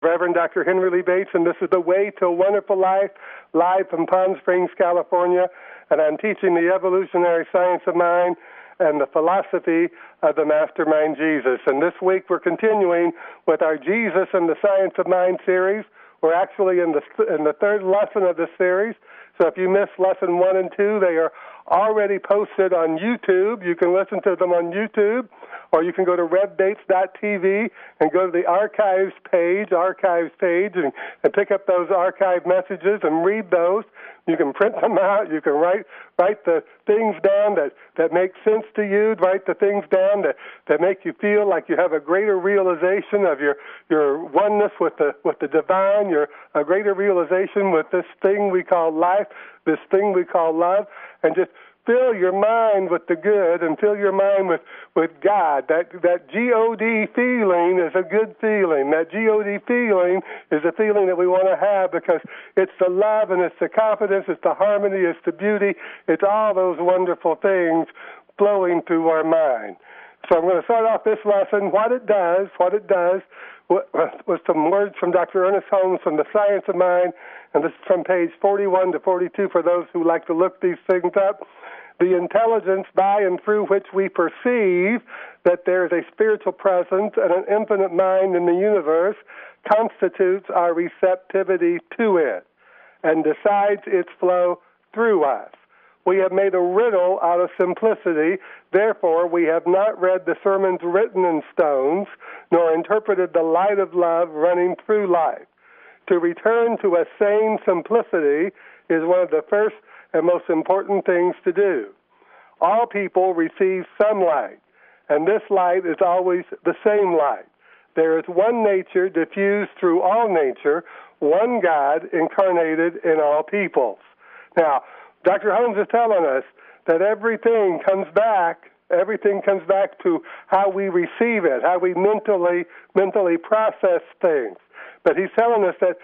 Reverend Dr. Henry Lee Bates, and this is The Way to a Wonderful Life, live from Palm Springs, California. And I'm teaching the evolutionary science of mind and the philosophy of the Mastermind Jesus. And this week we're continuing with our Jesus and the Science of Mind series. We're actually in the third lesson of this series. So if you missed lesson 1 and 2, they are already posted on YouTube. You can listen to them on YouTube, or you can go to revbates.tv and go to the archives page, and pick up those archive messages and read those. You can print them out. You can write the things down that make sense to you. Write the things down that make you feel like you have a greater realization of your oneness with the divine, a greater realization with this thing we call life, this thing we call love, and just fill your mind with the good and fill your mind with God. That G-O-D feeling is a good feeling. That G-O-D feeling is a feeling that we want to have because it's the love and it's the confidence, it's the harmony, it's the beauty, it's all those wonderful things flowing through our mind. So I'm going to start off this lesson, what it does, with some words from Dr. Ernest Holmes from The Science of Mind, and this is from page 41 to 42 for those who like to look these things up. The intelligence by and through which we perceive that there is a spiritual presence and an infinite mind in the universe constitutes our receptivity to it and decides its flow through us. We have made a riddle out of simplicity. Therefore, we have not read the sermons written in stones, nor interpreted the light of love running through life. To return to a sane simplicity is one of the first and most important things to do. All people receive some light, and this light is always the same light. There is one nature diffused through all nature, one God incarnated in all peoples. Now, Dr. Holmes is telling us that everything comes back to how we receive it, how we mentally process things. But he's telling us that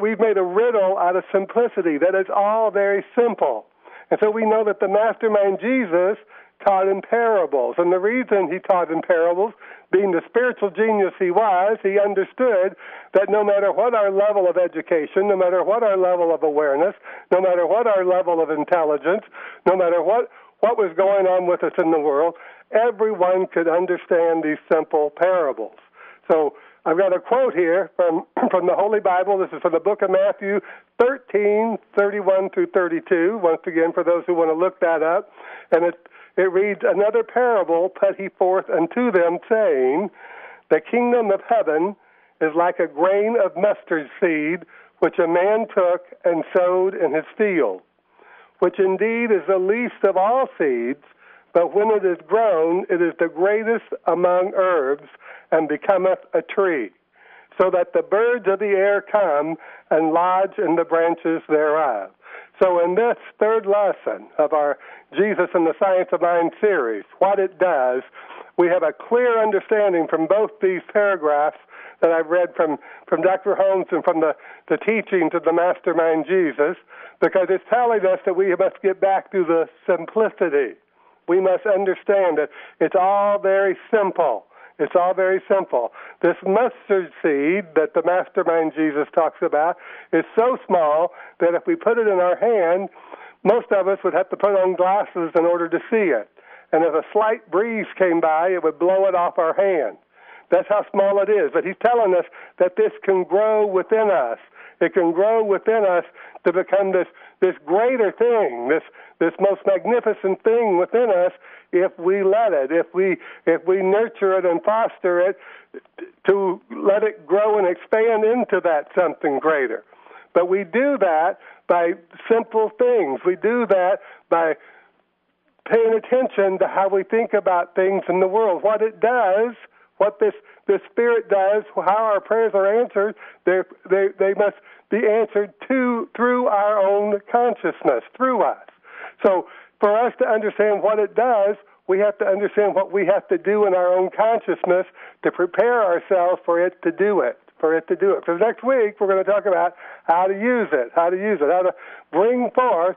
we've made a riddle out of simplicity, that it's all very simple. And so we know that the Mastermind Jesus taught in parables. And the reason he taught in parables, being the spiritual genius he was, he understood that no matter what our level of education, no matter what our level of awareness, no matter what our level of intelligence, no matter what was going on with us in the world, everyone could understand these simple parables. So I've got a quote here from the Holy Bible. This is from the book of Matthew 13, 31 through 32. Once again, for those who want to look that up. And it reads, "Another parable put he forth unto them, saying, The kingdom of heaven is like a grain of mustard seed, which a man took and sowed in his field, which indeed is the least of all seeds, but when it is grown, it is the greatest among herbs, and becometh a tree, so that the birds of the air come and lodge in the branches thereof." So in this third lesson of our Jesus and the Science of Mind series, what it does, we have a clear understanding from both these paragraphs that I've read from Dr. Holmes and from the teachings of the Mastermind Jesus, because it's telling us that we must get back to the simplicity. We must understand that it's all very simple. It's all very simple. This mustard seed that the Mastermind Jesus talks about is so small that if we put it in our hand, most of us would have to put on glasses in order to see it. And if a slight breeze came by, it would blow it off our hand. That's how small it is. But he's telling us that this can grow within us. It can grow within us to become this greater thing, this most magnificent thing within us, if we let it, if we nurture it and foster it, to let it grow and expand into that something greater. But we do that by simple things. We do that by paying attention to how we think about things in the world. What it does, what this Spirit does, how our prayers are answered, they must be answered through our own consciousness, through us. So for us to understand what it does, we have to understand what we have to do in our own consciousness to prepare ourselves for it to do it. So next week, we're going to talk about how to use it, how to bring forth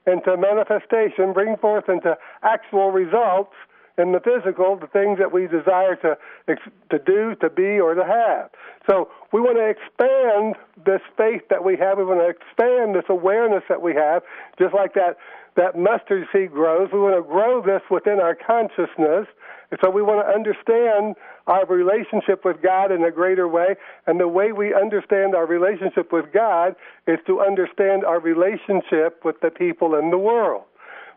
into manifestation, bring forth into actual results in the physical, the things that we desire to do, to be, or to have. So we want to expand this faith that we have. We want to expand this awareness that we have, just like that mustard seed grows. We want to grow this within our consciousness. And so we want to understand our relationship with God in a greater way. And the way we understand our relationship with God is to understand our relationship with the people in the world.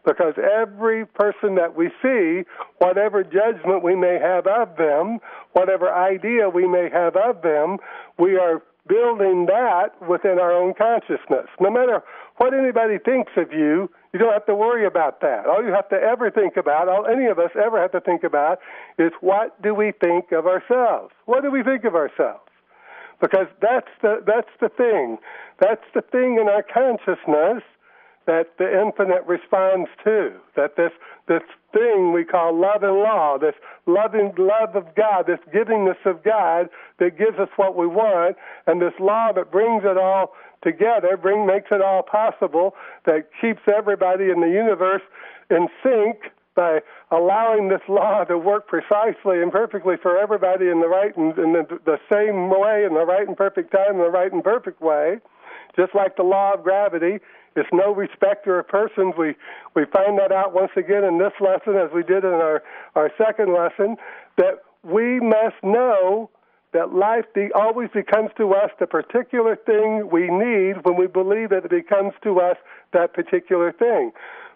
Because every person that we see, whatever judgment we may have of them, whatever idea we may have of them, we are building that within our own consciousness. No matter what anybody thinks of you, you don't have to worry about that. All you have to ever think about, all any of us ever have to think about, is what do we think of ourselves? What do we think of ourselves? Because that's the thing. That's the thing in our consciousness that the infinite responds to, that this thing we call love and law, this love of God, this givingness of God that gives us what we want, and this law that brings it all together, makes it all possible, that keeps everybody in the universe in sync by allowing this law to work precisely and perfectly for everybody in the right and in the same way, in the right and perfect time, in the right and perfect way, just like the law of gravity. It's no respecter of persons. We find that out once again in this lesson, as we did in our second lesson, that we must know that life always becomes to us the particular thing we need when we believe that it becomes to us that particular thing.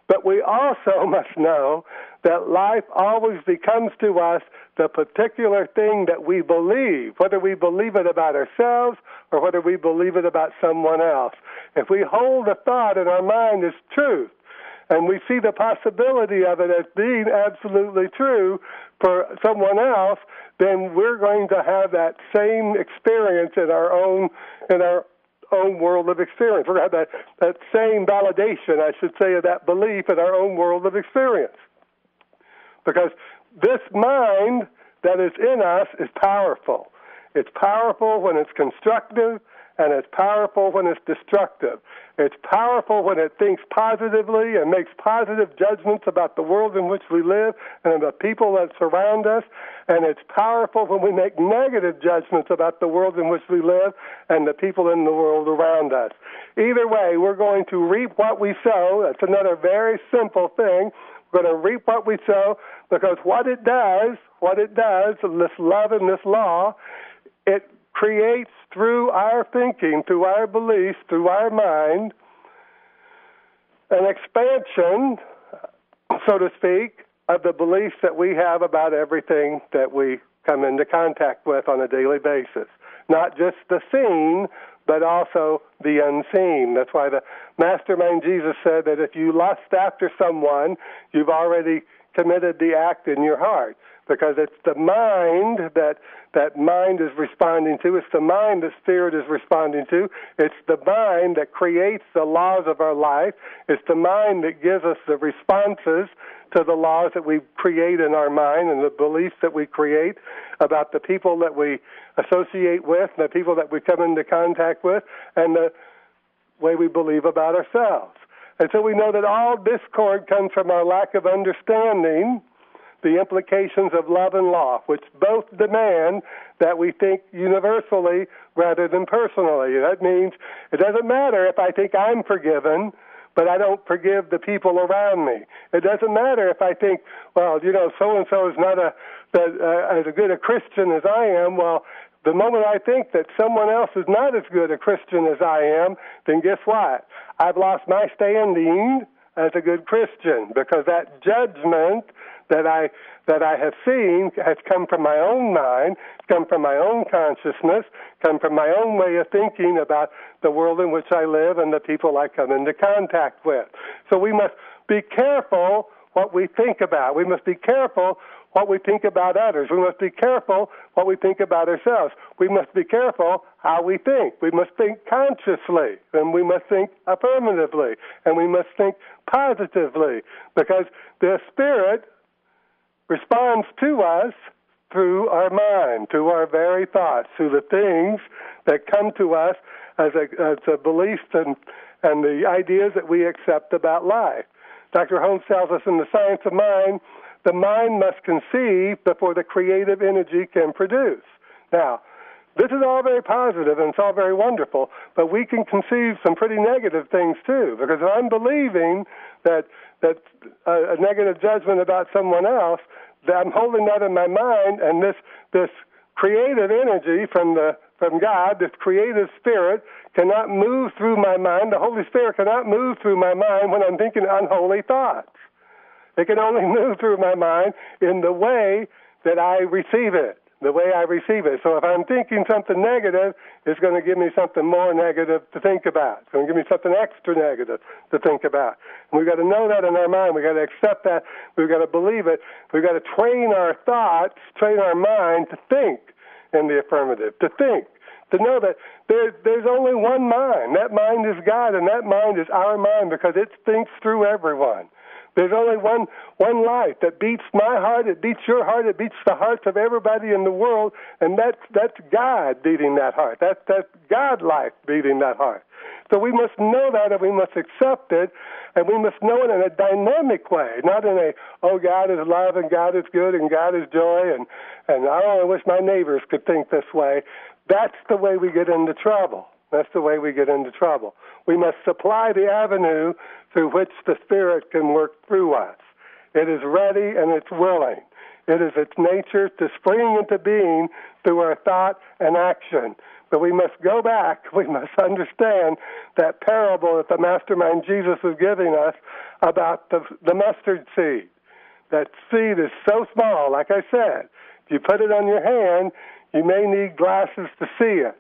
But we also must know that life always becomes to us the particular thing that we believe, whether we believe it about ourselves or whether we believe it about someone else. If we hold a thought in our mind as truth, and we see the possibility of it as being absolutely true for someone else, then we're going to have that same experience in our own world of experience. We're going to have that same validation, I should say, of that belief in our own world of experience. Because this mind that is in us is powerful. It's powerful when it's constructive, and it's powerful when it's destructive. It's powerful when it thinks positively and makes positive judgments about the world in which we live and the people that surround us. And it's powerful when we make negative judgments about the world in which we live and the people in the world around us. Either way, we're going to reap what we sow. That's another very simple thing. We're going to reap what we sow, because what it does, this love and this law, it creates through our thinking, through our beliefs, through our mind, an expansion, so to speak, of the beliefs that we have about everything that we come into contact with on a daily basis. Not just the seen, but also the unseen. That's why the Mastermind Jesus said that if you lust after someone, you've already committed the act in your heart, because it's the mind that mind is responding to. It's the mind that spirit is responding to. It's the mind that creates the laws of our life. It's the mind that gives us the responses to the laws that we create in our mind and the beliefs that we create about the people that we associate with, and the people that we come into contact with, and the way we believe about ourselves. And so we know that all discord comes from our lack of understanding the implications of love and law, which both demand that we think universally rather than personally. That means it doesn't matter if I think I'm forgiven, but I don't forgive the people around me. It doesn't matter if I think, well, so-and-so is not as good a Christian as I am. Well, the moment I think that someone else is not as good a Christian as I am, then guess what? I've lost my standing as a good Christian, because that judgment that I have seen has come from my own mind, come from my own consciousness, come from my own way of thinking about the world in which I live and the people I come into contact with. So we must be careful what we think about. We must be careful what we think about others. We must be careful what we think about ourselves. We must be careful how we think. We must think consciously, and we must think affirmatively, and we must think positively, because the Spirit responds to us through our mind, through our very thoughts, through the things that come to us as a beliefs and the ideas that we accept about life. Dr. Holmes tells us in The Science of Mind the mind must conceive before the creative energy can produce. Now, this is all very positive and it's all very wonderful, but we can conceive some pretty negative things too, because if I'm believing that a negative judgment about someone else, that I'm holding that in my mind, and this creative energy from God, this creative spirit, cannot move through my mind. The Holy Spirit cannot move through my mind when I'm thinking unholy thoughts. It can only move through my mind in the way that I receive it. The way I receive it. So if I'm thinking something negative, it's going to give me something more negative to think about. It's going to give me something extra negative to think about. And we've got to know that in our mind. We've got to accept that. We've got to believe it. We've got to train our thoughts, train our mind to think in the affirmative, to think, to know that there's only one mind. That mind is God, and that mind is our mind because it thinks through everyone. There's only one life that beats my heart, it beats your heart, it beats the hearts of everybody in the world, and that's God beating that heart. That's God life beating that heart. So we must know that, and we must accept it, and we must know it in a dynamic way, not in a, oh, God is love, and God is good, and God is joy, and I only wish my neighbors could think this way. That's the way we get into trouble. That's the way we get into trouble. We must supply the avenue through which the Spirit can work through us. It is ready and it's willing. It is its nature to spring into being through our thought and action. But we must go back. We must understand that parable that the mastermind Jesus was giving us about the mustard seed. That seed is so small, like I said. If you put it on your hand, you may need glasses to see it.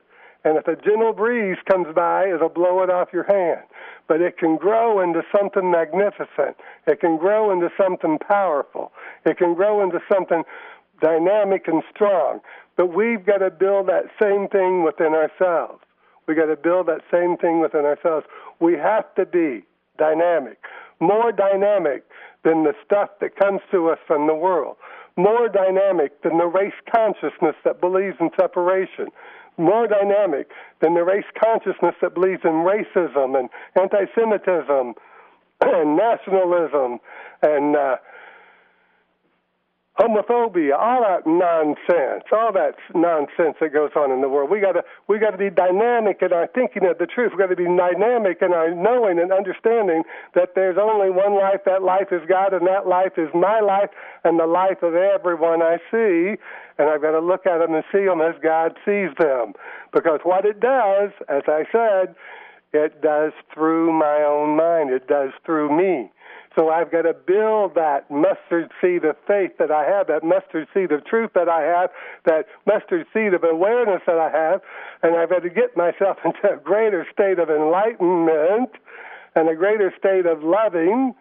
And if a gentle breeze comes by, it'll blow it off your hand. But it can grow into something magnificent. It can grow into something powerful. It can grow into something dynamic and strong. But we've got to build that same thing within ourselves. We've got to build that same thing within ourselves. We have to be dynamic, more dynamic than the stuff that comes to us from the world, more dynamic than the race consciousness that believes in separation, more dynamic than the race consciousness that believes in racism and anti-Semitism and nationalism and homophobia, all that nonsense that goes on in the world. We got to be dynamic in our thinking of the truth. We got to be dynamic in our knowing and understanding that there's only one life. That life is God, and that life is my life and the life of everyone I see. And I've got to look at them and see them as God sees them, because what it does, as I said, it does through my own mind. It does through me. So I've got to build that mustard seed of faith that I have, that mustard seed of truth that I have, that mustard seed of awareness that I have, and I've got to get myself into a greater state of enlightenment and a greater state of loving